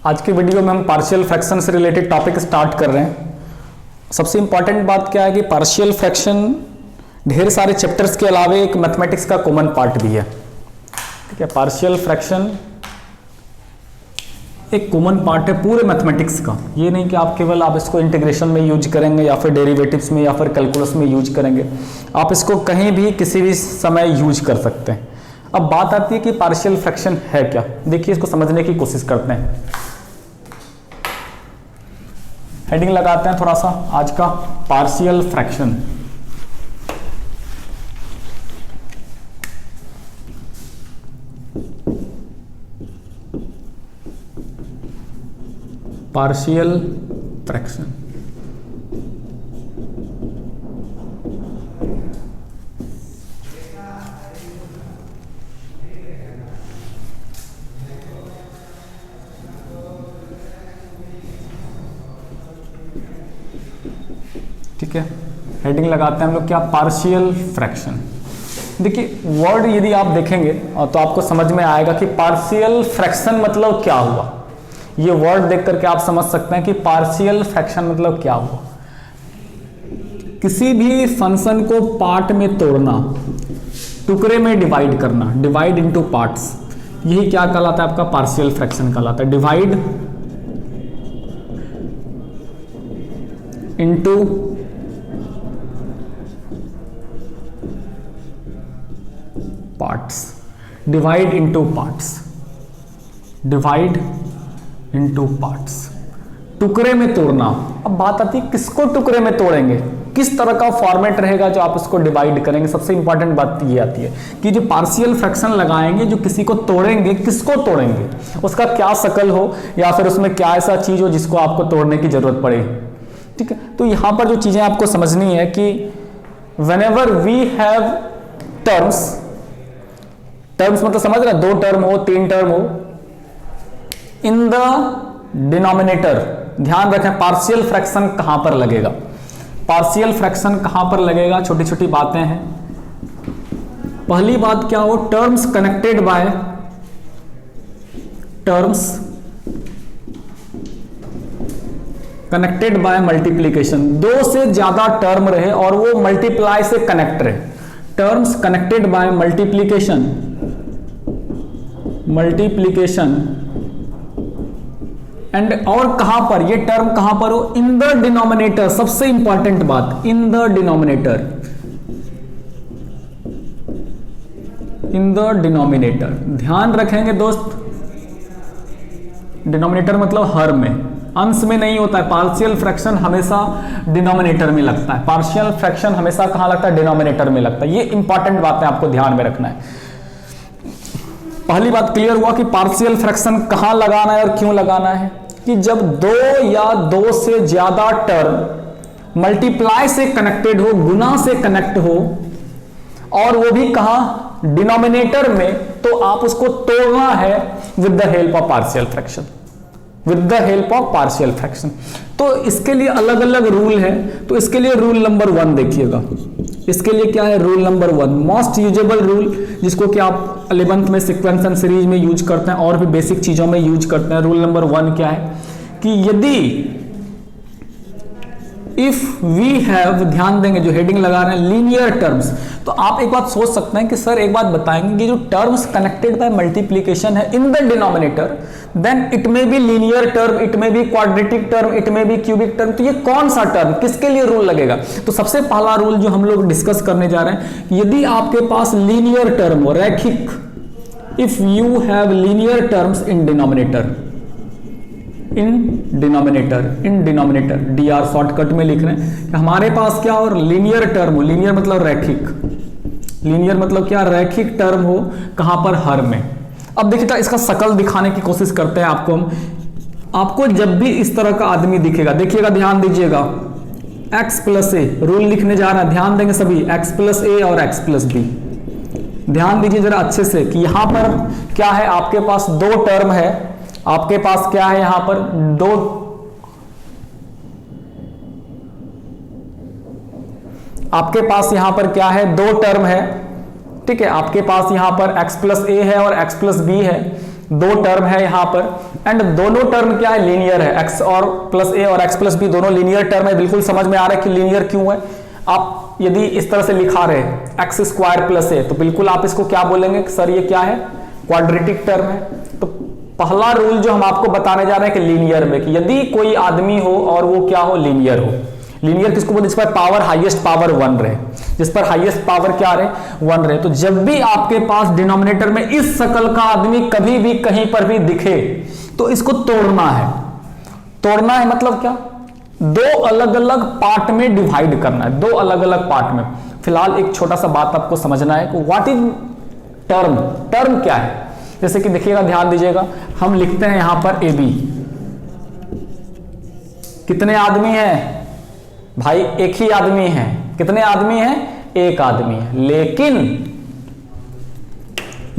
आज की वीडियो में हम पार्शियल फ्रैक्शन से रिलेटेड टॉपिक स्टार्ट कर रहे हैं। सबसे इंपॉर्टेंट बात क्या है कि पार्शियल फ्रैक्शन ढेर सारे चैप्टर्स के अलावा एक मैथमेटिक्स का कॉमन पार्ट भी है। ठीक है, पार्शियल फ्रैक्शन एक कॉमन पार्ट है पूरे मैथमेटिक्स का। ये नहीं कि आप केवल आप इसको इंटीग्रेशन में यूज करेंगे या फिर डेरिवेटिव्स में या फिर कैलकुलस में यूज करेंगे, आप इसको कहीं भी किसी भी समय यूज कर सकते हैं। अब बात आती है कि पार्शियल फ्रैक्शन है क्या। देखिए, इसको समझने की कोशिश करते हैं। हेडिंग लगाते हैं थोड़ा सा आज का, पार्शियल फ्रैक्शन। पार्शियल फ्रैक्शन ठीक है, हेडिंग लगाते हैं हम लोग क्या, पार्शियल फ्रैक्शन। देखिए, वर्ड यदि आप देखेंगे तो आपको समझ में आएगा कि पार्शियल फ्रैक्शन मतलब क्या हुआ। ये वर्ड देख करके आप समझ सकते हैं कि पार्शियल फ्रैक्शन मतलब क्या हुआ। किसी भी फंक्शन को पार्ट में तोड़ना, टुकड़े में डिवाइड करना, डिवाइड इनटू पार्ट्स, यही क्या कहलाता है, आपका पार्शियल फ्रैक्शन कहलाता है। Divide into parts, divide into parts, divide into parts, टुकड़े में तोड़ना। अब बात आती है किसको टुकड़े में तोड़ेंगे, किस तरह का फॉर्मेट रहेगा जो आप इसको डिवाइड करेंगे। सबसे इंपॉर्टेंट बात ये आती है कि जो पार्शियल फ्रैक्शन लगाएंगे, जो किसी को तोड़ेंगे, किसको तोड़ेंगे, उसका क्या शकल हो या फिर उसमें क्या ऐसा चीज हो जिसको आपको तोड़ने की जरूरत पड़े। ठीक है, तो यहां पर जो चीजें आपको समझनी है कि whenever we have terms, terms मतलब समझ रहे हैं, दो टर्म हो, तीन टर्म हो, इन द डिनोमिनेटर। ध्यान रखें पार्शियल फ्रैक्शन कहां पर लगेगा, पार्शियल फ्रैक्शन कहां पर लगेगा, छोटी छोटी बातें हैं। पहली बात क्या हो, terms connected bye, terms connected by multiplication. दो से ज्यादा टर्म रहे और वो मल्टीप्लाई से कनेक्ट रहे। Terms connected by multiplication, multiplication and और कहां पर, ये टर्म कहां पर हो, इन द डिनोमिनेटर। सबसे इंपॉर्टेंट बात, इन the denominator, in the denominator. ध्यान रखेंगे दोस्त, डिनोमिनेटर मतलब हर में, अंश में नहीं होता है। पार्शियल फ्रैक्शन हमेशा डिनोमिनेटर में लगता है, पार्शियल फ्रैक्शन हमेशा कहां लगता है, डिनोमिनेटर में लगता है। ये इंपॉर्टेंट बात है, आपको ध्यान में रखना है। पहली बात क्लियर हुआ कि पार्शियल फ्रैक्शन कहां लगाना है और क्यों लगाना है, कि जब दो या दो से ज्यादा टर्म मल्टीप्लाई से कनेक्टेड हो, गुना से कनेक्ट हो, और वो भी कहां, डिनोमिनेटर में, तो आप उसको तोड़ना है with the help of partial fraction, with the help of partial fraction. तो इसके लिए अलग अलग रूल है। तो इसके लिए रूल नंबर 1 देखिएगा। इसके लिए क्या है, rule number 1, most usable rule, जिसको कि आप 11th में सीक्वेंस एंड सीरीज में यूज करते हैं और भी बेसिक चीजों में यूज करते हैं। रूल नंबर 1 क्या है कि यदि इफ वी हैव, ध्यान देंगे जो हेडिंग लगा रहे हैं, लीनियर टर्म्स, तो आप एक बात सोच सकते हैं कि सर एक बात बताएंगे कि जो टर्म्स कनेक्टेड बाय मल्टीप्लीकेशन है in the denominator, then it may be linear term, it may be quadratic term, it may be cubic term. तो ये कौन सा टर्म, किसके लिए रूल लगेगा। तो सबसे पहला रूल जो हम लोग डिस्कस करने जा रहे हैं, यदि आपके पास लीनियर टर्म हो, रैखिक, if you have linear terms in denominator, in denominator, DR shortcut में लिख रहे हैं, हमारे पास क्या और लीनियर टर्म हो, लीनियर मतलब रैखिक, लीनियर मतलब क्या, रैखिक टर्म हो, कहां पर, हर में। अब देखिए इसका शकल दिखाने की कोशिश करते हैं आपको हम। आपको जब भी इस तरह का आदमी दिखेगा, देखिएगा, ध्यान दीजिएगा, x प्लस ए, रूल लिखने जा रहा है, ध्यान देंगे सभी, x प्लस ए और x प्लस बी। ध्यान दीजिए जरा अच्छे से कि यहां पर क्या है, आपके पास दो टर्म है, आपके पास क्या है, यहां पर दो, आपके पास यहां पर क्या है, दो टर्म है। ठीक है, आपके पास यहां पर x प्लस ए है और x प्लस बी है। दो टर्म है यहां पर, एंड दोनों टर्म क्या है, लीनियर है। x और प्लस ए और x प्लस बी दोनों लीनियर टर्म है। बिल्कुल समझ में आ रहा है कि लीनियर क्यों है। आप यदि इस तरह से लिखा रहे एक्स स्क्वायर प्लस ए, तो बिल्कुल आप इसको क्या बोलेंगे कि सर ये क्या है, क्वाड्रेटिक टर्म है। तो पहला रूल जो हम आपको बताने जा रहे हैं कि लीनियर में, कि यदि कोई आदमी हो और वो क्या हो, लीनियर हो। लीनियर किसको बोलते हैं, जिस पर पावर हाईएस्ट पावर 1 रहे, जिस पर हाईएस्ट पावर क्या रहे, 1 रहे। तो जब भी आपके पास डिनोमिनेटर में इस शकल का आदमी कभी भी कहीं पर भी दिखे, तो इसको तोड़ना है। तोड़ना है मतलब क्या, दो अलग अलग पार्ट में डिवाइड करना है, दो अलग अलग पार्ट में। फिलहाल एक छोटा सा बात आपको समझना है कि व्हाट इज टर्म, टर्म क्या है। जैसे कि देखिएगा, ध्यान दीजिएगा, हम लिखते हैं यहां पर ए बी, कितने आदमी हैं भाई, एक ही आदमी है। कितने आदमी हैं, एक आदमी है। लेकिन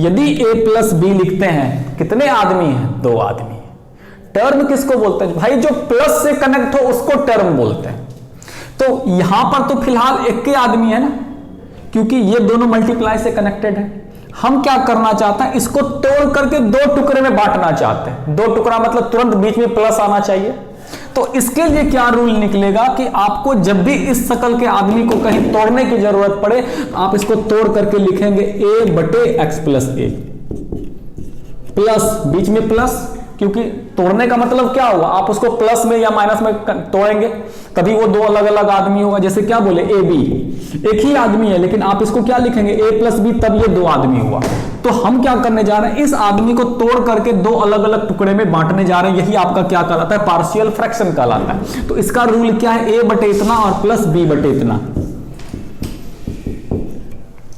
यदि a प्लस बी लिखते हैं, कितने आदमी हैं, दो आदमी हैं। टर्म किसको बोलते हैं भाई, जो प्लस से कनेक्ट हो उसको टर्म बोलते हैं। तो यहां पर तो फिलहाल एक ही आदमी है ना, क्योंकि ये दोनों मल्टीप्लाई से कनेक्टेड है। हम क्या करना चाहते हैं, इसको तोड़ करके दो टुकड़े में बांटना चाहते हैं। दो टुकड़ा मतलब तुरंत बीच में प्लस आना चाहिए। तो इसके लिए क्या रूल निकलेगा कि आपको जब भी इस शकल के आदमी को कहीं तोड़ने की जरूरत पड़े, आप इसको तोड़ करके लिखेंगे a बटे एक्स प्लस ए, प्लस बीच में प्लस, क्योंकि तोड़ने का मतलब क्या हुआ, आप उसको प्लस में या माइनस में तोड़ेंगे तभी वो दो अलग अलग आदमी होगा। जैसे क्या बोले, ए बी, एक ही आदमी है लेकिन आप इसको क्या लिखेंगे, a प्लस बी, तब ये दो आदमी हुआ। तो हम क्या करने जा रहे हैं, इस आदमी को तोड़ करके दो अलग अलग टुकड़े में बांटने जा रहे हैं। यही आपका क्या कहलाता है, पार्शियल फ्रैक्शन कहलाता है। तो इसका रूल क्या है, a बटे इतना और प्लस b बटे इतना।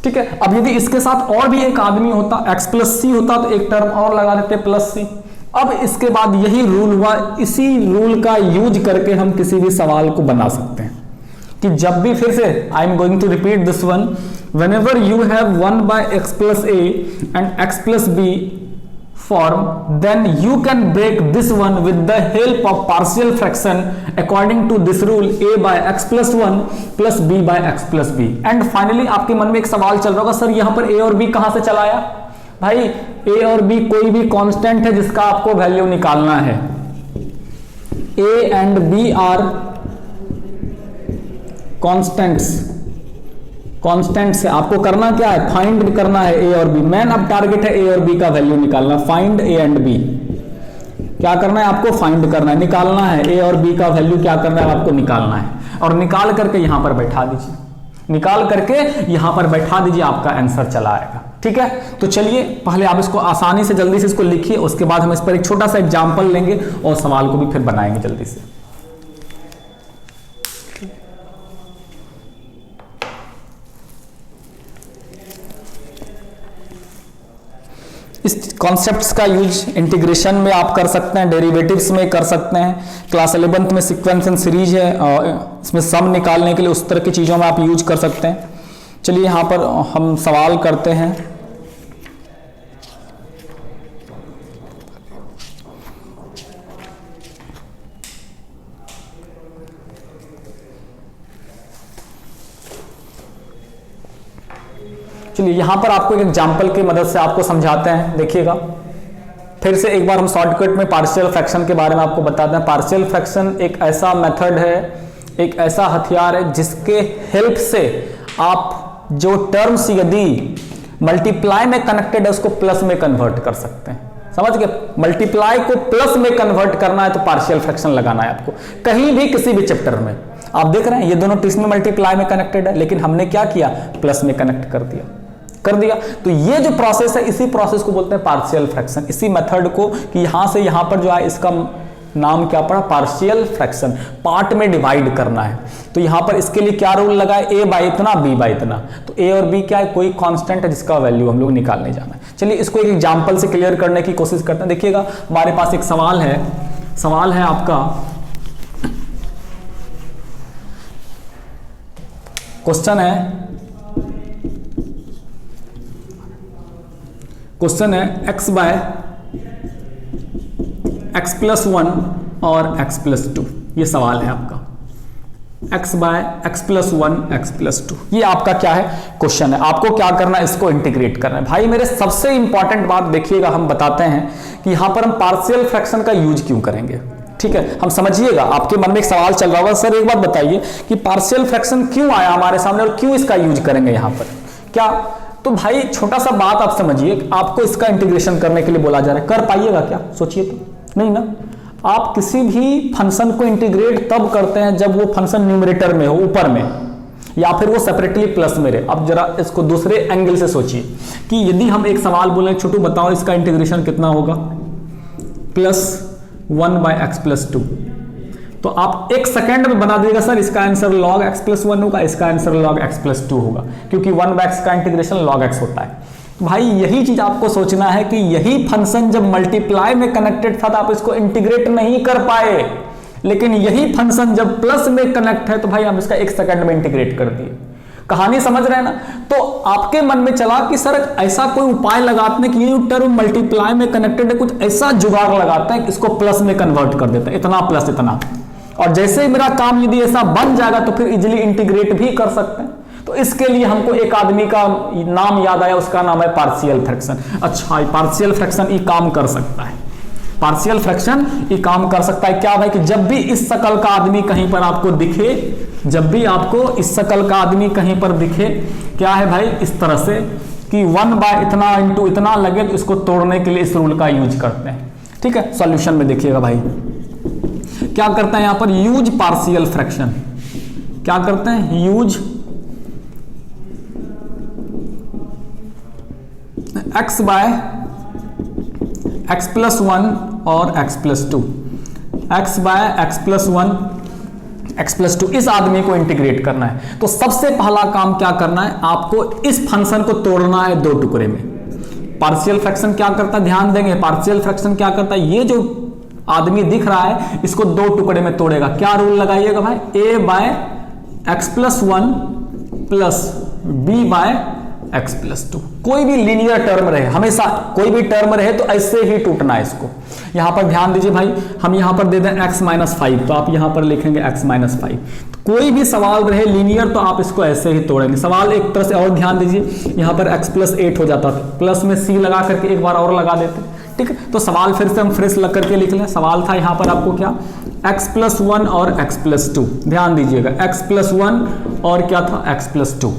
ठीक है। अब यदि इसके साथ और भी एक आदमी होता, x प्लस सी होता, तो एक टर्म और लगा देते प्लस सी। अब इसके बाद यही रूल हुआ, इसी रूल का यूज करके हम किसी भी सवाल को बना सकते हैं कि जब भी, फिर से I am going to repeat this one, whenever you have 1 by x plus a and x plus b form, then you can break this one with the help of partial fraction according to this rule, a by x plus 1 plus b by x plus b। and finally आपके मन में एक सवाल चल रहा होगा, sir यहां पर a और b कहां से चला आया। भाई a और b कोई भी कांस्टेंट है जिसका आपको वैल्यू निकालना है। a and b are constants, constant से आपको करना क्या है, फाइंड करना है ए और बी। मेन अब टारगेट है ए और बी का वैल्यू निकालना, फाइंड ए एंड बी। क्या करना है आपको, फाइंड करना है, निकालना है ए और बी का वैल्यू, क्या करना है आपको, निकालना है। और निकाल करके यहां पर बैठा दीजिए, निकाल करके यहां पर बैठा दीजिए, आपका आंसर चला आएगा। ठीक है। तो चलिए पहले आप इसको आसानी से जल्दी से इसको लिखिए, उसके बाद हम इस पर एक छोटा सा एग्जाम्पल लेंगे और सवाल को भी फिर बनाएंगे जल्दी से। इस कॉन्सेप्ट्स का यूज इंटीग्रेशन में आप कर सकते हैं, डेरिवेटिव्स में कर सकते हैं। क्लास 11th में सीक्वेंस एंड सीरीज है, इसमें सम निकालने के लिए उस तरह की चीज़ों में आप यूज कर सकते हैं। चलिए यहाँ पर हम सवाल करते हैं। चलिए यहां पर आपको एक एग्जांपल की मदद से आपको समझाते हैं। देखिएगा, फिर से एक बार हम शॉर्टकट में पार्शियल फ्रैक्शन के बारे में आपको बताते हैं। पार्शियल फ्रैक्शन एक ऐसा मेथड है, एक ऐसा हथियार है जिसके हेल्प से आप जो टर्म्स यदि मल्टीप्लाई में कनेक्टेड है उसको प्लस में कन्वर्ट कर सकते हैं। समझ गए, मल्टीप्लाई को प्लस में कन्वर्ट करना है तो पार्शियल फ्रैक्शन लगाना है आपको कहीं भी किसी भी चैप्टर में। आप देख रहे हैं ये दोनों ट्रिस में मल्टीप्लाई में कनेक्टेड है, लेकिन हमने क्या किया, प्लस में कनेक्ट कर दिया। तो ये जो प्रोसेस है, इसी प्रोसेस को बोलते हैं पार्शियल फ्रैक्शन। इसी मेथड को कि यहां से यहां पर जो है इसका नाम क्या पड़ा, पार्शियल फ्रैक्शन, पार्ट में डिवाइड करना है। तो यहां पर इसके लिए क्या रूल लगा है, a बाई इतना बी बाई इतना। तो a और b क्या है, कोई कांस्टेंट है जिसका वैल्यू हम लोग निकालने जाना है। चलिए इसको एक एग्जांपल से क्लियर करने की कोशिश करते हैं। देखिएगा हमारे पास एक सवाल है आपका, क्वेश्चन है x बाय x प्लस 1 और x प्लस 2, ये सवाल है आपका। X by x plus 1 x plus 2। ये आपका क्या है क्वेश्चन है, आपको क्या करना है, इसको इंटीग्रेट करना है। भाई मेरे सबसे इंपॉर्टेंट बात देखिएगा, हम बताते हैं कि यहां पर हम पार्शियल फ्रैक्शन का यूज क्यों करेंगे। ठीक है, हम समझिएगा, आपके मन में एक सवाल चल रहा होगा, सर एक बात बताइए कि पार्शियल फ्रैक्शन क्यों आया हमारे सामने और क्यों इसका यूज करेंगे यहां पर क्या। तो भाई छोटा सा बात आप समझिए, आपको इसका इंटीग्रेशन करने के लिए बोला जा रहा है, कर पाइएगा क्या, सोचिए तो नहीं ना। आप किसी भी फंक्शन को इंटीग्रेट तब करते हैं जब वो फंक्शन न्यूमरेटर में हो, ऊपर में, या फिर वो सेपरेटली प्लस में रहे। अब जरा इसको दूसरे एंगल से सोचिए कि यदि हम एक सवाल बोले, छोटू बताओ इसका इंटीग्रेशन कितना होगा, +1 बाय एक्स प्लस 2, तो आप एक सेकंड में बना दीजिएगा सर इसका आंसर log x प्लस 1 होगा, इसका आंसर log x प्लस 2 होगा, क्योंकि 1 बाय x का इंटीग्रेशन log x होता है। भाई यही चीज आपको सोचना है कि यही फंक्शन जब मल्टीप्लाई में कनेक्टेड था तो आप इसको इंटीग्रेट नहीं कर पाए, लेकिन यही फंक्शन जब प्लस में कनेक्ट है तो भाई हम इसका एक सेकंड में इंटीग्रेट कर दिए। कहानी समझ रहे हैं ना। तो आपके मन में चला कि सर ऐसा कोई उपाय लगाते हैं कि ये टर्म मल्टीप्लाई में कनेक्टेड है, कुछ ऐसा जुगाड़ लगाता है कि इसको प्लस में कन्वर्ट कर देता है, इतना प्लस इतना, और जैसे ही मेरा काम यदि ऐसा बन जाएगा तो फिर इजिली इंटीग्रेट भी कर सकते हैं। तो इसके लिए हमको एक आदमी का नाम याद आया, उसका नाम है पार्शियल फ्रैक्शन। अच्छा, पार्शियल फ्रैक्शन ये काम कर सकता है, पार्शियल फ्रैक्शन ये काम कर सकता है क्या भाई, कि जब भी इस शकल का आदमी कहीं पर आपको दिखे, जब भी आपको इस शकल का आदमी कहीं पर दिखे, क्या है भाई, इस तरह से कि 1 बाय इतना इंटू इतना लगे, तो इसको तोड़ने के लिए इस रूल का यूज करते हैं। ठीक है, सॉल्यूशन में देखिएगा भाई क्या करते हैं, यहां पर यूज पार्शियल फ्रैक्शन, क्या करते हैं, use x by x plus 1 और x plus 2, x by x plus 1 x plus 2, इस आदमी को इंटीग्रेट करना है। तो सबसे पहला काम क्या करना है, आपको इस फंक्शन को तोड़ना है दो टुकड़े में। पार्शियल फ्रैक्शन क्या करता है, ध्यान देंगे, पार्शियल फ्रैक्शन क्या करता है, ये जो आदमी दिख रहा है इसको दो टुकड़े में तोड़ेगा। क्या रूल लगाइएगा भाई, a by x plus 1 plus b by x plus 2। कोई भी लीनियर टर्म रहे, हमेशा कोई भी टर्म रहे तो ऐसे ही टूटना है इसको। यहां पर ध्यान दीजिए भाई, हम यहां पर दे दें x माइनस 5, तो आप यहां पर लिखेंगे x माइनस 5। कोई भी सवाल रहे लीनियर तो आप इसको ऐसे ही तोड़ेंगे। सवाल एक तरह से और ध्यान दीजिए, यहां पर x प्लस 8 हो जाता था, प्लस में c लगा करके एक बार और लगा देते। ठीक है, तो सवाल फिर से हम फ्रेश लग करके लिख लें। सवाल था यहां पर आपको क्या, x प्लस 1 और x प्लस 2, ध्यान दीजिएगा x प्लस 1 और क्या था, x प्लस 2।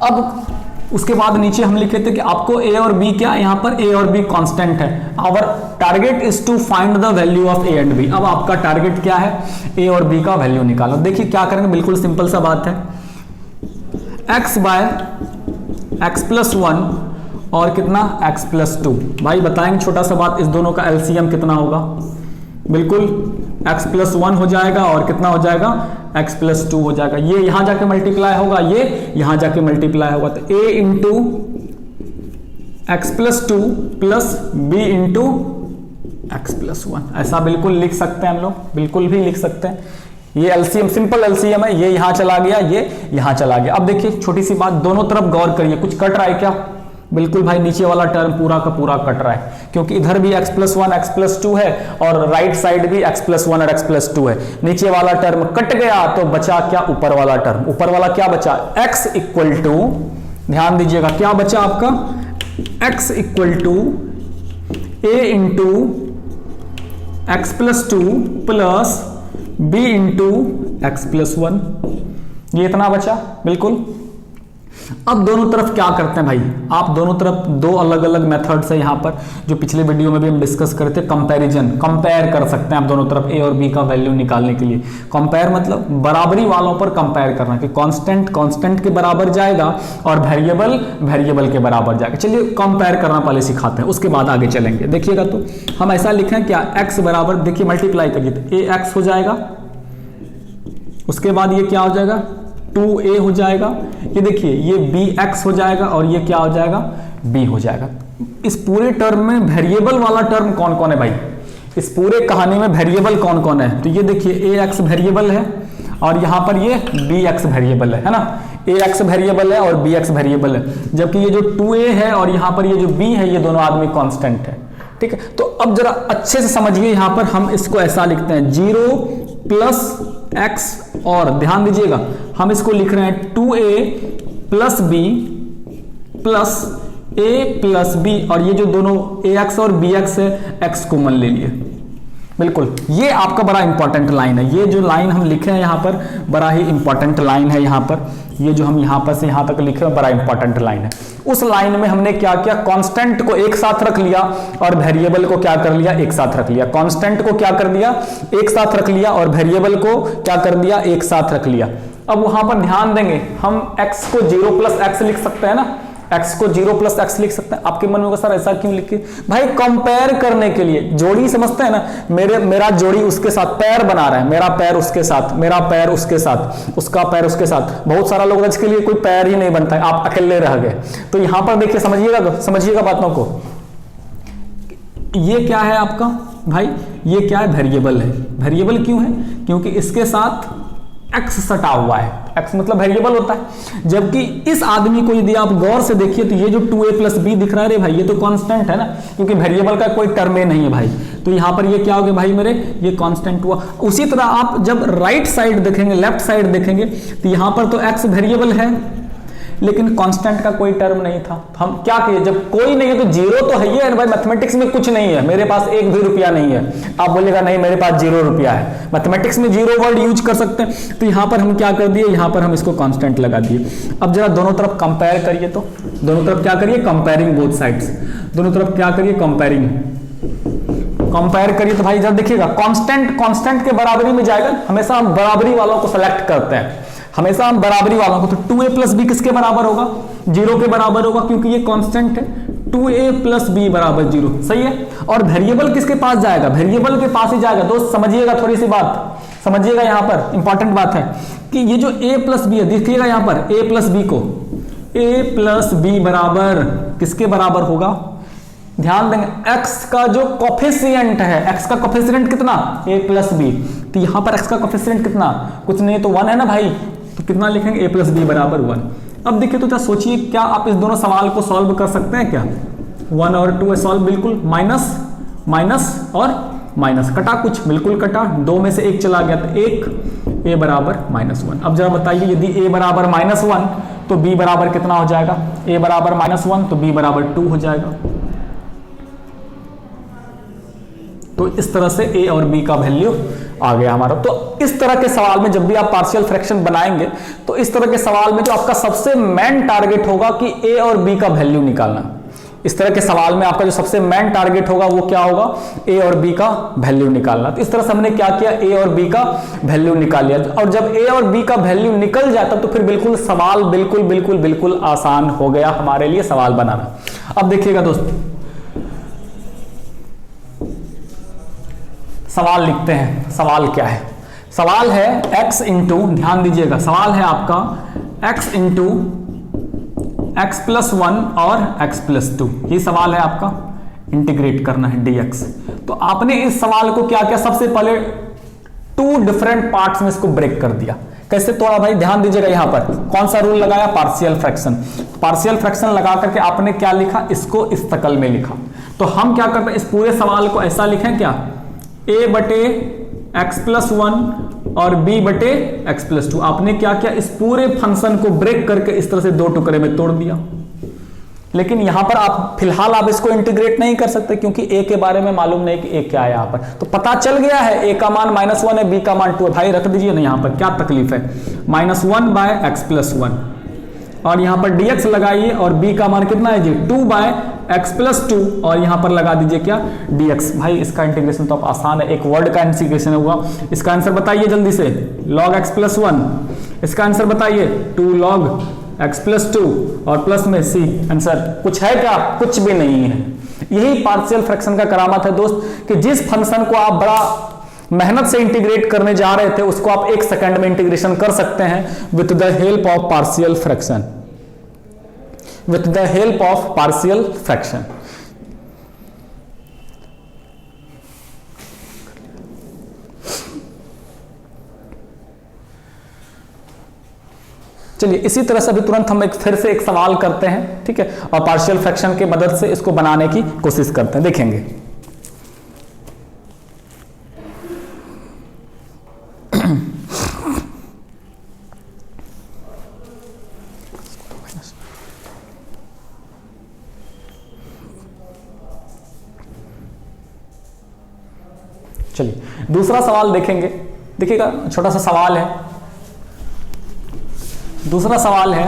अब उसके बाद नीचे हम लिखे थे कि आपको a और b क्या, यहां पर a और b कांस्टेंट है। Our target is to find the value of a and b। अब आपका टारगेट क्या है, a और b का वैल्यू निकालो। देखिए क्या करेंगे, बिल्कुल सिंपल सा बात है, x बाय एक्स प्लस 1 और कितना, x प्लस 2। भाई बताएंगे छोटा सा बात, इस दोनों का एलसीएम कितना होगा, बिल्कुल x प्लस 1 हो जाएगा और कितना हो जाएगा, x प्लस 2 हो जाएगा। ये यहां जाके मल्टीप्लाई होगा, ये यहां जाके मल्टीप्लाई होगा, तो a into x plus 2 plus b into x plus 1, ऐसा बिल्कुल लिख सकते हैं हम लोग, बिल्कुल भी लिख सकते हैं। ये एलसीएम, सिंपल एलसीएम है, ये यहां चला गया, ये यहां चला गया। अब देखिए छोटी सी बात, दोनों तरफ गौर करिए, कुछ कट रहा है क्या, बिल्कुल भाई नीचे वाला टर्म पूरा का पूरा कट रहा है, क्योंकि इधर भी x प्लस 1 एक्स प्लस 2 है और राइट साइड भी x प्लस 1 और x प्लस 2 है। नीचे वाला टर्म कट गया तो बचा क्या, ऊपर वाला टर्म। ऊपर वाला क्या बचा, x इक्वल टू, ध्यान दीजिएगा क्या बचा आपका, x equal to a into x plus 2 plus b into x plus 1, ये इतना बचा बिल्कुल। अब दोनों तरफ क्या करते हैं भाई, आप दोनों तरफ दो अलग अलग मेथड्स है यहां पर, जो पिछले वीडियो में भी हम डिस्कस करते, कंपैरिजन, कंपेयर कर सकते हैं आप दोनों तरफ a और b का वैल्यू निकालने के लिए। कंपेयर मतलब बराबरी वालों पर कंपेयर करना, कि कांस्टेंट कांस्टेंट के बराबर जाएगा और वेरिएबल वेरिएबल के बराबर जाएगा। चलिए कंपेयर करना पहले सिखाते हैं, उसके बाद आगे चलेंगे। देखिएगा तो हम ऐसा लिखें क्या, x बराबर, देखिए मल्टीप्लाई करिए तो ax हो जाएगा, उसके बाद ये क्या हो जाएगा, 2a हो जाएगा, ये देखिए ये bx हो जाएगा और ये क्या हो जाएगा, b हो जाएगा। इस पूरे टर्म में वेरिएबल वाला टर्म कौन कौन है भाई, इस पूरे कहानी में वेरिएबल कौन कौन है, तो ये देखिए ax वेरिएबल है और यहां पर ये bx वेरिएबल है ना, ax वेरिएबल है और bx वेरिएबल है, जबकि ये जो 2a है और यहां पर ये जो b है, ये दोनों आदमी कांस्टेंट है। ठीक है, तो अब जरा अच्छे से समझिए, यहां पर हम इसको ऐसा लिखते हैं, 0 प्लस x और ध्यान दीजिएगा हम इसको लिख रहे हैं 2a plus B plus a plus B, और ये जो दोनों ax और bx है x कॉमन ले लिए। बिल्कुल, ये आपका बड़ा इंपॉर्टेंट लाइन है, ये जो लाइन हम लिखे हैं यहाँ पर बड़ा ही इंपॉर्टेंट लाइन है। यहाँ पर ये जो हम यहाँ पर से यहाँ तक लिखे हैं बड़ा इंपॉर्टेंट लाइन है। उस लाइन में हमने क्या किया, कांस्टेंट को एक साथ रख लिया और वेरिएबल को क्या कर लिया, एक साथ रख लिया। कांस्टेंट को क्या कर दिया, एक साथ रख लिया, और वेरिएबल को क्या कर दिया, एक साथ रख लिया। अब वहां पर ध्यान देंगे, हम x को 0 प्लस एक्स लिख सकते हैं ना, x को 0 प्लस एक्स लिख सकते हैं। आपके मन में होगा सर ऐसा क्यों लिखे, भाई कंपेयर करने के लिए, जोड़ी समझते हैं ना, मेरा जोड़ी उसके साथ पैर बना रहा है, मेरा पैर उसके साथ, मेरा पैर उसके साथ, उसका पैर उसके साथ। बहुत सारा लोग इसके लिए कोई पैर ही नहीं बनता है, आप अकेले रह गए। तो यहां पर देखिए, समझिएगा बातों को। ये क्या है आपका भाई, ये क्या है, वेरिएबल है। वेरिएबल क्यों है, क्योंकि इसके साथ x सटा हुआ है, x मतलब वेरिएबल होता है। जबकि इस आदमी को यदि आप गौर से देखिए तो ये जो 2a प्लस बी दिख रहा है, रे भाई ये तो कांस्टेंट है ना, क्योंकि वेरिएबल का कोई टर्म नहीं है भाई। तो यहाँ पर ये क्या हो गया भाई मेरे, ये कांस्टेंट हुआ। उसी तरह आप जब राइट साइड देखेंगे, लेफ्ट साइड देखेंगे, तो यहाँ पर तो x वेरिएबल है लेकिन कांस्टेंट का कोई टर्म नहीं था। हम क्या किए, जब कोई नहीं है तो जीरो तो है ही है भाई। मैथमेटिक्स में कुछ नहीं है, मेरे पास एक भी रुपया नहीं है, आप बोलेगा नहीं मेरे पास 0 रुपया है। मैथमेटिक्स में 0 वर्ड यूज कर सकते हैं। तो यहां पर हम क्या कर दिए, यहां पर हम इसको कांस्टेंट लगा दिए। अब जरा दोनों तरफ कंपेयर करिए, तो दोनों तरफ क्या करिए, कंपेयरिंग बोथ साइड्स। दोनों तरफ क्या करिए, कंपेयर करिए। तो भाई जब देखिएगा कांस्टेंट के बराबरी में जाएगा। हमेशा हम बराबरी वालों को सेलेक्ट करते हैं, हमेशा हम बराबरी वालों को। तो 2a प्लस बी किसके बराबर होगा, 0 के बराबर होगा, क्योंकि ये कांस्टेंट है। 2a प्लस बी बराबर 0, सही है। और वेरिएबल किसके पास जाएगा, वेरिएबल के पास ही जाएगा। दोस्त समझिएगा, थोड़ी सी बात समझिएगा, यहां पर इंपॉर्टेंट बात है कि ये जो a प्लस बी है, देखिएगा यहां पर a प्लस बी को, a प्लस बी बराबर किसके बराबर होगा, ध्यान देंगे x का जो कोफिशिएंट है, x का कोफिशिएंट कितना, a प्लस बी। तो यहां पर x का कोफिशिएंट कितना, कुछ नहीं तो 1 है ना भाई। तो कितना लिखेंगे, a प्लस बी बराबर 1। अब देखिए तो क्या सोचिए, क्या आप इस दोनों सवाल को सॉल्व कर सकते हैं क्या, 1 और 2 है सॉल्व, बिल्कुल। माइनस माइनस और माइनस कटा, कुछ बिल्कुल कटा, 2 में से 1 चला गया तो 1, a बराबर -1। अब जरा बताइए, यदि a बराबर -1 तो b बराबर कितना हो जाएगा, a बराबर -1 तो b बराबर 2 हो जाएगा। तो इस तरह से a और b का वैल्यू आ गया हमारा। तो इस तरह के सवाल में जब भी आप पार्शियल फ्रैक्शन बनाएंगे तो इस तरह के सवाल में जो आपका सबसे मेन टारगेट होगा कि a और b का वैल्यू निकालना। इस तरह के सवाल में आपका जो सबसे मेन टारगेट होगा वो क्या होगा, a और b का वैल्यू निकालना। तो इस तरह से हमने क्या किया, a और b का वैल्यू निकाल लिया। और जब a और b का वैल्यू निकल जाता तो फिर बिल्कुल सवाल बिल्कुल आसान हो गया हमारे लिए सवाल बनाना। अब देखिएगा दोस्त, सवाल लिखते हैं। सवाल क्या है, सवाल है x इंटू, ध्यान दीजिएगा, सवाल है आपका x इंटू x प्लस 1 और x प्लस 2। ये सवाल है आपका, इंटीग्रेट करना है dx। तो आपने इस सवाल को क्या किया, सबसे पहले 2 डिफरेंट पार्ट्स में इसको ब्रेक कर दिया। कैसे तोड़ा भाई, ध्यान दीजिएगा, यहां पर कौन सा रूल लगाया, पार्शियल फ्रैक्शन। पार्शियल फ्रैक्शन लगा करके आपने क्या लिखा, इसको इस शकल में लिखा। तो हम क्या करते हैं, इस पूरे सवाल को ऐसा लिखें क्या, a बटे x प्लस 1 और b बटे x प्लस 2। आपने क्या किया, इस पूरे फंक्शन को ब्रेक करके इस तरह से 2 टुकड़े में तोड़ दिया। लेकिन यहां पर आप फिलहाल आप इसको इंटीग्रेट नहीं कर सकते क्योंकि a के बारे में मालूम नहीं कि a क्या है। यहां पर तो पता चल गया है a का मान -1 है, b का मान 2 है। भाई रख दीजिए ना, यहां पर क्या तकलीफ है, -1 बाय x प्लस 1 और यहां पर dx लगाइए और b का मान कितना है जी, 2 बाय x प्लस 2 और यहां पर लगा दीजिए क्या, dx। भाई इसका इंटीग्रेशन तो आप आसान है, एक वर्ड का इंटीग्रेशन होगा। इसका आंसर बताइए जल्दी से, log x प्लस 1। इसका आंसर बताइए 2 log x प्लस 2 और प्लस में c। आंसर कुछ है क्या, कुछ भी नहीं है। यही पार्शियल फ्रैक्शन का करामात है दोस्त, कि जिस फंक्शन को आप बड़ा मेहनत से इंटीग्रेट करने जा रहे थे उसको आप 1 सेकंड में इंटीग्रेशन कर सकते हैं with the help of partial fraction, with the help of partial fraction. चलिए इसी तरह से अभी तुरंत हम फिर से एक सवाल करते हैं, ठीक है, और पार्शियल फ्रैक्शन की मदद से इसको बनाने की कोशिश करते हैं, देखेंगे। चलिए दूसरा सवाल देखेंगे, देखिएगा छोटा सा सवाल है। दूसरा सवाल है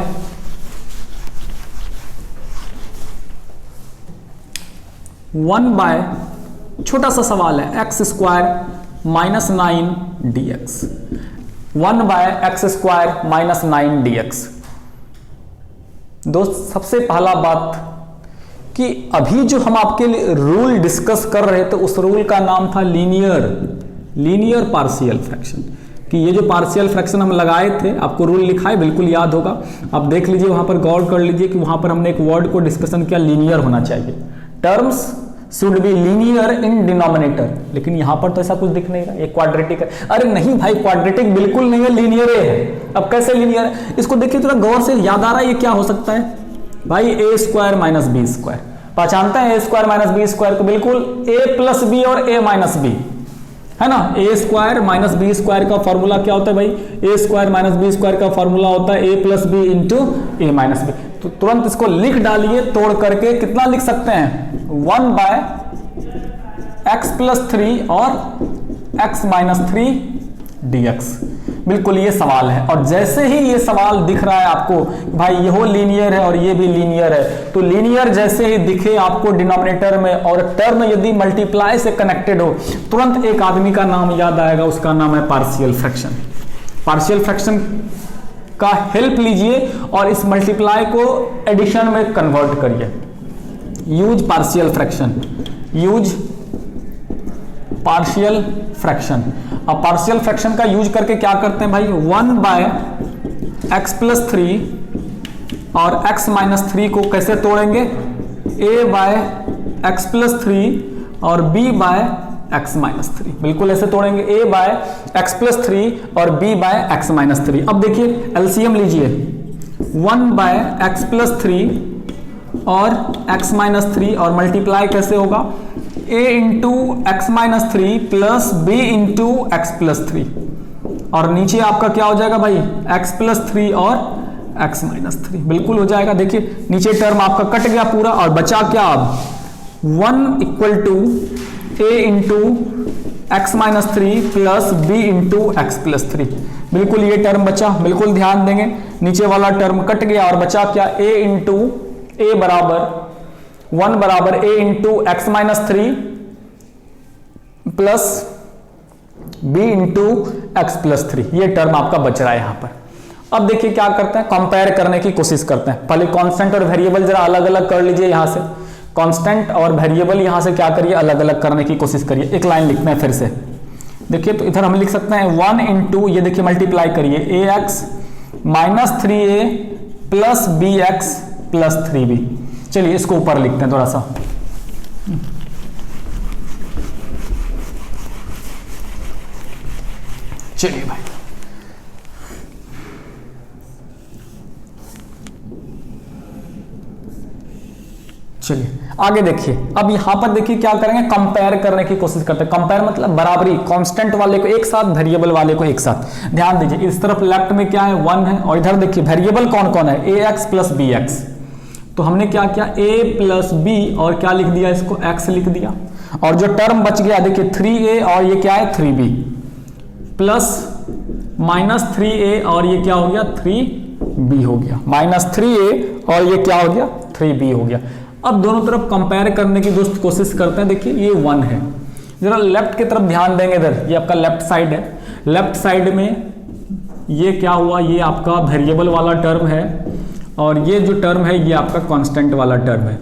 1 छोटा सा सवाल है x square minus 9 D x. 1/x² minus 9 dx। दोस्त सबसे पहला बात कि अभी जो हम आपके लिए रूल डिस्कस कर रहे थे उस रूल का नाम था लीनियर पार्शियल फ्रैक्शन, कि ये जो पार्शियल फ्रैक्शन हम लगाए थे, आपको रूल लिखा है बिल्कुल याद होगा, आप देख लीजिए वहां पर गौर कर लीजिए कि वहां पर हमने एक वर्ड को डिस्कशन किया, लीनियर होना चाहिए, terms should be linear in denominator, लेकिन यहां पर तो ऐसा कुछ दिख नहीं रहा, ये क्वाड्रेटिक है। अरे नहीं भाई, क्वाड्रेटिक बिल्कुल नहीं है, लीनियर है। अब कैसे लीनियर है, इसको देखिए थोड़ा गौर से, याद आ रहा है ये क्या हो सकता है भाई, ए स्क्वायर माइनस बी स्क्वायर, पहचानते हैं ए स्क्वायर माइनस बी स्क्वायर को, बिल्कुल ए प्लस बी और ए माइनस बी, है ना। ए स्क्वायर माइनस बी स्क्वायर का फॉर्मूला क्या होता है भाई, ए स्क्वायर माइनस बी स्क्वायर का फॉर्मूला होता है ए प्लस बी इंटू ए माइनस बी। तो तुरंत इसको लिख डालिए तोड़ करके, कितना लिख सकते हैं 1/x+3 और x माइनस 3 dx। बिल्कुल ये सवाल है, और जैसे ही ये सवाल दिख रहा है आपको भाई ये हो लीनियर है और ये भी लीनियर है, तो लीनियर जैसे ही दिखे आपको डिनोमिनेटर में और टर्म यदि मल्टीप्लाई से कनेक्टेड हो, तुरंत एक आदमी का नाम याद आएगा, उसका नाम है पार्शियल फ्रैक्शन। पार्शियल फ्रैक्शन का हेल्प लीजिए और इस मल्टीप्लाई को एडिशन में कन्वर्ट करिए। Use partial fraction, use partial fraction. अब पार्शियल फ्रैक्शन का यूज करके क्या करते हैं भाई, 1/x+3 और x माइनस 3 को कैसे तोड़ेंगे, a/x+3 और b/x माइनस 3, बिल्कुल ऐसे तोड़ेंगे, a/x+3 और b/x माइनस 3। अब देखिए एलसीएम लीजिए, 1/x+3 और x माइनस 3 और मल्टीप्लाई कैसे होगा, a into x minus 3 plus B into x plus 3, और नीचे आपका क्या हो जाएगा भाई, x+3 और x माइनस 3, बिल्कुल हो जाएगा। देखिए नीचे टर्म आपका कट गया पूरा और बचा क्या, अब 1 equal to a into x minus 3 plus B into x plus 3, बिल्कुल ये टर्म बचा, बिल्कुल ध्यान देंगे, नीचे वाला टर्म कट गया और बचा क्या, a इंटू a बराबर 1 बराबर a into x minus 3 plus b into x plus 3, ये टर्म आपका बच रहा है यहां पर। अब देखिए क्या करते हैं, कंपेयर करने की कोशिश करते हैं। पहले कांस्टेंट और वेरिएबल जरा अलग अलग कर लीजिए, यहां से कांस्टेंट और वेरिएबल यहां से क्या करिए, अलग अलग करने की कोशिश करिए। एक लाइन लिखते हैं फिर से, देखिए तो इधर हम लिख सकते हैं 1 इंटू, ये देखिए मल्टीप्लाई करिए, ax minus 3a plus bx plus 3b। चलिए इसको ऊपर लिखते हैं थोड़ा सा, चलिए भाई चलिए आगे देखिए। अब यहां पर देखिए क्या करेंगे, कंपेयर करने की कोशिश करते हैं। कंपेयर मतलब बराबरी, कांस्टेंट वाले को एक साथ, वेरिएबल वाले को एक साथ। ध्यान दीजिए इस तरफ लेफ्ट में क्या है 1 है, और इधर देखिए वेरिएबल कौन कौन है, ax प्लस bx। तो हमने क्या किया, a प्लस बी और क्या लिख दिया, इसको x लिख दिया, और जो टर्म बच गया देखिए 3a और ये क्या है 3b प्लस माइनस 3a और ये क्या हो गया 3b हो गया, माइनस 3a और ये क्या हो गया 3b हो गया। अब दोनों तरफ कंपेयर करने की दोस्त कोशिश करते हैं। देखिए ये 1 है, जरा लेफ्ट की तरफ ध्यान देंगे, इधर ये आपका लेफ्ट साइड है, लेफ्ट साइड में ये क्या हुआ, ये आपका वेरिएबल वाला टर्म है, और ये जो टर्म है ये आपका कांस्टेंट वाला टर्म है।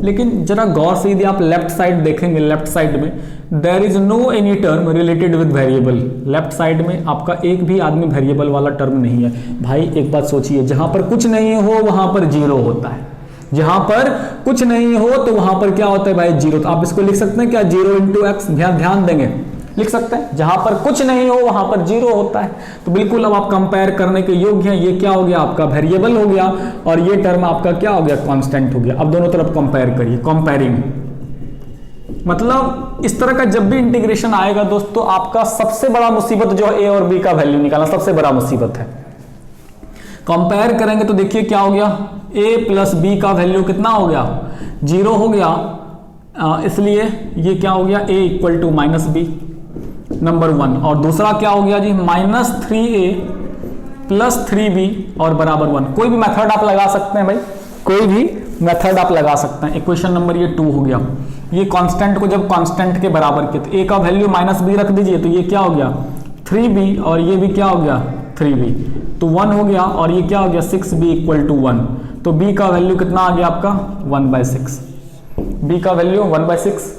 लेकिन जरा गौर से यदि आप लेफ्ट साइड देखेंगे, लेफ्ट साइड में there is no any term related with variable. Left side में आपका एक भी आदमी वेरिएबल वाला टर्म नहीं है। भाई एक बात सोचिए, जहां पर कुछ नहीं हो वहां पर जीरो होता है, जहां पर कुछ नहीं हो तो वहां पर क्या होता है भाई जीरो। तो आप इसको लिख सकते हैं क्या, 0 इंटू एक्स, ध्यान देंगे लिख सकते हैं, जहां पर कुछ नहीं हो वहां पर जीरो होता है। तो बिल्कुल अब आप कंपेयर करने के योग्य हैं। ये क्या हो गया आपका वेरिएबल हो गया, और ये टर्म आपका क्या हो गया कांस्टेंट हो गया। अब दोनों तरफ कंपेयर करिए, कंपेयरिंग मतलब इस तरह का जब भी इंटीग्रेशन आएगा दोस्तों, आपका सबसे बड़ा मुसीबत जो है ए और बी का वैल्यू निकालना, सबसे बड़ा मुसीबत है। कंपेयर करेंगे तो देखिए क्या हो गया, a प्लस बी का वैल्यू कितना हो गया 0 हो गया, इसलिए ये क्या हो गया a equal to minus B, number 1, और दूसरा क्या हो गया जी -3a प्लस 3b और बराबर 1। कोई भी मेथड आप लगा सकते हैं भाई, कोई भी मेथड आप लगा सकते हैं। इक्वेशन नंबर ये 2 हो गया। ये कांस्टेंट को जब कांस्टेंट के बराबर किया तो a का वैल्यू -b रख दीजिए, तो ये क्या हो गया 3b और ये भी क्या हो गया 3b, तो 1 हो गया, और ये क्या हो गया 6b इक्वल टू 1। तो b का वैल्यू कितना आ गया आपका 1/6, b का वैल्यू 1/6।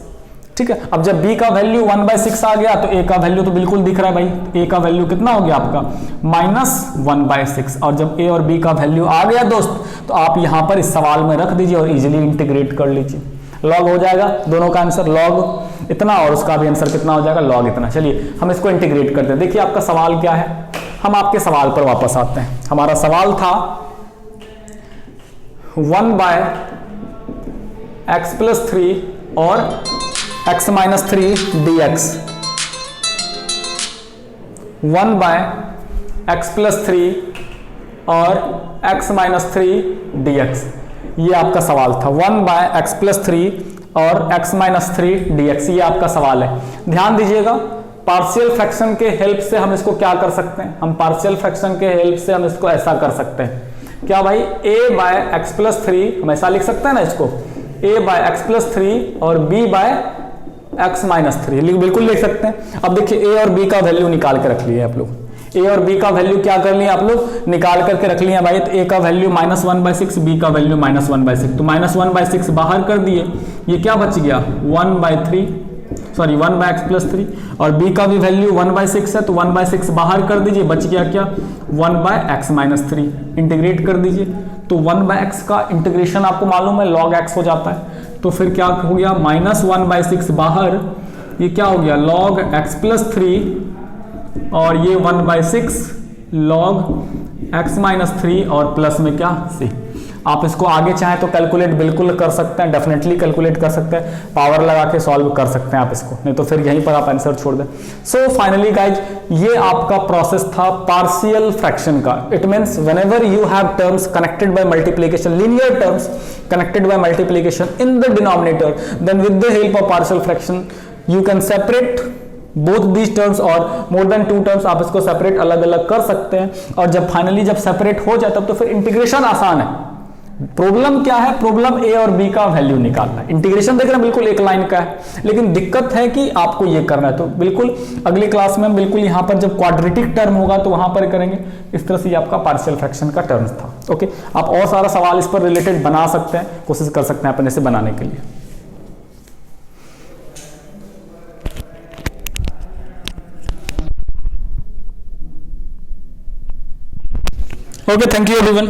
ठीक है, अब जब b का वैल्यू 1/6 आ गया तो a का वैल्यू तो बिल्कुल दिख रहा है भाई, a का वैल्यू कितना हो गया आपका -1/6। और जब a और b का वैल्यू आ गया दोस्त, तो आप यहां पर इस सवाल में रख दीजिए और इजीली इंटीग्रेट कर लीजिए। लॉग हो जाएगा दोनों का आंसर लॉग इतना, और उसका भी आंसर कितना हो जाएगा लॉग इतना। चलिए हम इसको इंटीग्रेट करते हैं। देखिए आपका सवाल क्या है, हम आपके सवाल पर वापस आते हैं। हमारा सवाल था 1/x+3 और x-3 dx, 1/x+3 और x-3 dx, ये आपका सवाल था। 1/x+3 और x-3 dx, ये आपका सवाल है। ध्यान दीजिएगा, पार्शियल फ्रैक्शन के हेल्प से हम इसको क्या कर सकते हैं, हम पार्शियल फ्रैक्शन के हेल्प से हम इसको ऐसा कर सकते हैं, क्या भाई a/x+3 हम ऐसा लिख सकते हैं ना इसको, a/x+3 और b/x-3 बिल्कुल लिख सकते हैं। अब देखिए a और b का वैल्यू निकाल के रख लिए आप लोग, a और b का वैल्यू क्या कर लिए आप लोग निकाल करके रख लिए भाई। तो a का वैल्यू -1/6, b का वैल्यू -1/6, तो -1/6 बाहर कर दिए, ये क्या बच गया 1/x+3, और b का भी वैल्यू 1/6 है, तो 1/6 बाहर कर दीजिए, बच गया क्या 1/x-3। इंटीग्रेट कर दीजिए, तो 1/x का इंटीग्रेशन आपको मालूम है log x हो जाता है, तो फिर क्या हो गया -1/6 बाहर, ये क्या हो गया log x+3 और ये 1/6 log x-3 और प्लस में क्या c। आप इसको आगे चाहें तो कैलकुलेट बिल्कुल कर सकते हैं, डेफिनेटली कैलकुलेट कर सकते हैं, पावर लगा के सॉल्व कर सकते हैं आप इसको, नहीं तो फिर यहीं पर आप आंसर छोड़ दें। सो फाइनली गाइज, ये आपका प्रोसेस था पार्शियल फ्रैक्शन का। It means whenever you have terms connected by multiplication, linear terms connected by multiplication in the denominator, then with the help of partial fraction you can separate both these terms और more then 2 terms, आप इसको separate अलग अलग कर सकते हैं। और जब फाइनली जब सेपरेट हो जाए तब तो फिर इंटीग्रेशन आसान है। प्रॉब्लम क्या है, प्रॉब्लम a और b का वैल्यू निकालना है। इंटीग्रेशन देख रहे हैं बिल्कुल एक लाइन का है, लेकिन दिक्कत है कि आपको ये करना है। तो बिल्कुल अगली क्लास में बिल्कुल यहां पर जब क्वाड्रेटिक टर्म होगा तो वहां पर करेंगे। इस तरह से ये आपका पार्शियल फ्रैक्शन का टर्म्स था। ओके, आप और सारा सवाल इस पर रिलेटेड बना सकते हैं, कोशिश कर सकते हैं अपने से बनाने के लिए। Okay, thank you everyone.